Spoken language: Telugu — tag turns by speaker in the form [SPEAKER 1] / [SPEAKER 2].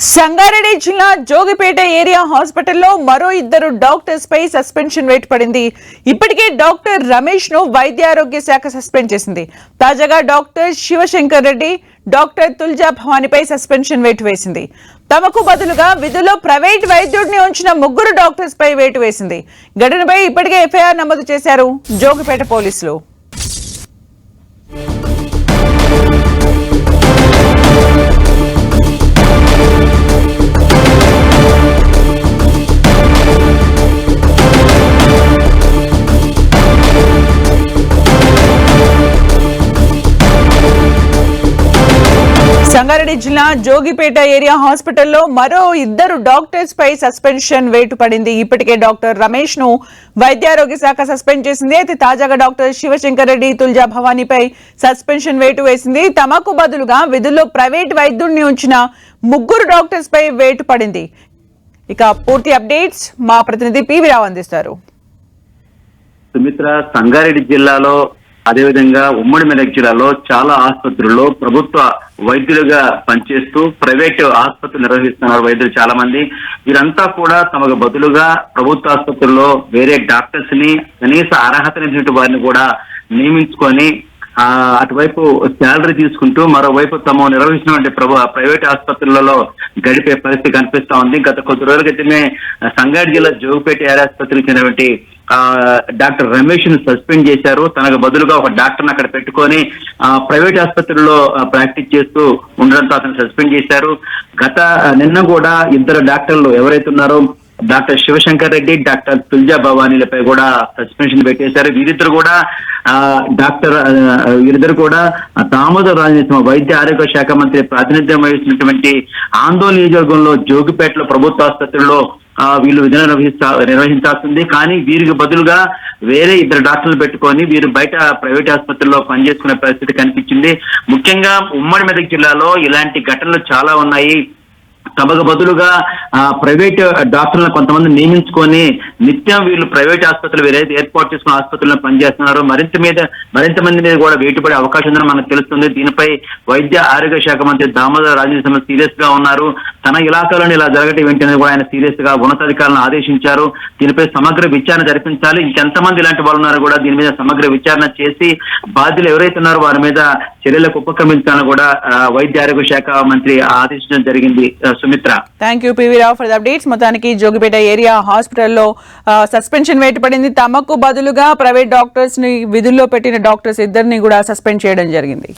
[SPEAKER 1] సంగారెడ్డి జిల్లా జోగిపేట ఏరియా హాస్పిటల్లో మరో ఇద్దరు డాక్టర్స్ పై సస్పెన్షన్ వేటు పడింది. ఇప్పటికే డాక్టర్ రమేష్ ను వైద్య ఆరోగ్య శాఖ సస్పెండ్ చేసింది. తాజాగా డాక్టర్ శివశంకర్ రెడ్డి, డాక్టర్ తుల్జా భవానిపై సస్పెన్షన్ వేటు వేసింది. తమకు బదులుగా విధుల్లో ప్రైవేట్ వైద్యుడిని ఉంచిన ముగ్గురు డాక్టర్స్ పై వేటు వేసింది. ఘటనపై ఇప్పటికే ఎఫ్ఐఆర్ నమోదు చేశారు జోగిపేట పోలీసులు. సంగారెడ్డి జిల్లా జోగిపేట ఏరియా హాస్పిటల్లో మరో ఇద్దరు డాక్టర్స్ పై సస్పెన్షన్ వేటు పడింది. ఇప్పటికే డాక్టర్ రమేష్ ను వైద్యారోగ్య శాఖ సస్పెండ్ చేసింది. అయితే తాజాగా డాక్టర్ శివశంకర్ రెడ్డి, తుల్జా భవానిపై సస్పెన్షన్ వేటు వేసింది. తమకు బదులుగా విధుల్లో ప్రైవేట్ వైద్యుడిని ఉంచిన ముగ్గురు డాక్టర్స్ పై వేటు పడింది. ఇక పూర్తి అప్డేట్స్ మా ప్రతినిధి పివి రావు అందిస్తారు.
[SPEAKER 2] సుమిత్ర, సంగారెడ్డి జిల్లాలో అదేవిధంగా ఉమ్మడి మెదక్ జిల్లాలో చాలా ఆసుపత్రుల్లో ప్రభుత్వ వైద్యులుగా పనిచేస్తూ ప్రైవేట్ ఆసుపత్రులు నిర్వహిస్తున్నారు వైద్యులు చాలా మంది. వీరంతా కూడా తమకు బదులుగా ప్రభుత్వ ఆసుపత్రుల్లో వేరే డాక్టర్స్ ని, కనీస అర్హత లేనటువంటి వారిని కూడా నియమించుకొని అటువైపు శాలరీ తీసుకుంటూ మరోవైపు తాము నిర్వహించినటువంటి ప్రైవేట్ ఆసుపత్రులలో గడిపే పరిస్థితి కనిపిస్తా ఉంది. గత కొద్ది రోజుల క్రితమే సంగారెడ్డి జిల్లా జోగిపేట ఏరియా ఆసుపత్రికి చెందినటువంటి డాక్టర్ రమేష్ ను సస్పెండ్ చేశారు. తనకు బదులుగా ఒక డాక్టర్ని అక్కడ పెట్టుకొని ప్రైవేట్ ఆసుపత్రుల్లో ప్రాక్టీస్ చేస్తూ ఉండడంతో అతను సస్పెండ్ చేశారు. నిన్న కూడా ఇద్దరు డాక్టర్లు ఎవరైతే ఉన్నారో డాక్టర్ శివశంకర్ రెడ్డి, డాక్టర్ తుల్జా భవానీలపై కూడా సస్పెన్షన్ పెట్టేశారు. వీరిద్దరు కూడా దామోదర్ రాజనరసింహ వైద్య ఆరోగ్య శాఖ మంత్రి ప్రాతినిధ్యం వహిస్తున్నటువంటి ఆందోళన నియోజకవర్గంలో జోగిపేటలో ప్రభుత్వ ఆసుపత్రుల్లో వీళ్ళు విధులు నిర్వహించాల్సింది. కానీ వీరికి బదులుగా వేరే ఇద్దరు డాక్టర్లు పెట్టుకొని వీరు బయట ప్రైవేట్ ఆసుపత్రుల్లో పనిచేసుకునే పరిస్థితి కనిపించింది. ముఖ్యంగా ఉమ్మడి మెదక్ జిల్లాలో ఇలాంటి ఘటనలు చాలా ఉన్నాయి. తమకు బదులుగా ప్రైవేట్ డాక్టర్లను కొంతమంది నియమించుకొని నిత్యం వీళ్ళు ప్రైవేట్ ఆసుపత్రులు ఏదైతే ఏర్పాటు చేసుకున్న ఆసుపత్రులను పనిచేస్తున్నారు, మరింత మంది మీద కూడా వేటు పడే అవకాశం ఉందని మనకు తెలుస్తుంది. దీనిపై వైద్య ఆరోగ్య శాఖ మంత్రి దామోదర్ రాజనరసింహ సీరియస్ గా ఉన్నారు. తన ఇలాకాలోనే ఇలా జరగటం ఏంటనేది కూడా ఆయన సీరియస్ గా ఉన్నతాధికారులను ఆదేశించారు. దీనిపై సమగ్ర విచారణ జరిపించాలి. ఇంకెంతమంది ఇలాంటి వాళ్ళు ఉన్నారో కూడా దీని మీద సమగ్ర విచారణ చేసి బాధ్యులు ఎవరైతే ఉన్నారో వారి మీద చర్యలకు ఉపక్రమించాలని కూడా వైద్య ఆరోగ్య శాఖ మంత్రి ఆదేశించడం జరిగింది. Sumitra,
[SPEAKER 1] thank you PV Rao for the updates. మొత్తానికి జోగిపేట ఏరియా హాస్పిటల్లో సస్పెన్షన్ వేటు పడింది. తమకు బదులుగా ప్రైవేట్ డాక్టర్స్ ని విధుల్లో పెట్టిన డాక్టర్స్ ఇద్దరిని కూడా సస్పెండ్ చేయడం జరిగింది.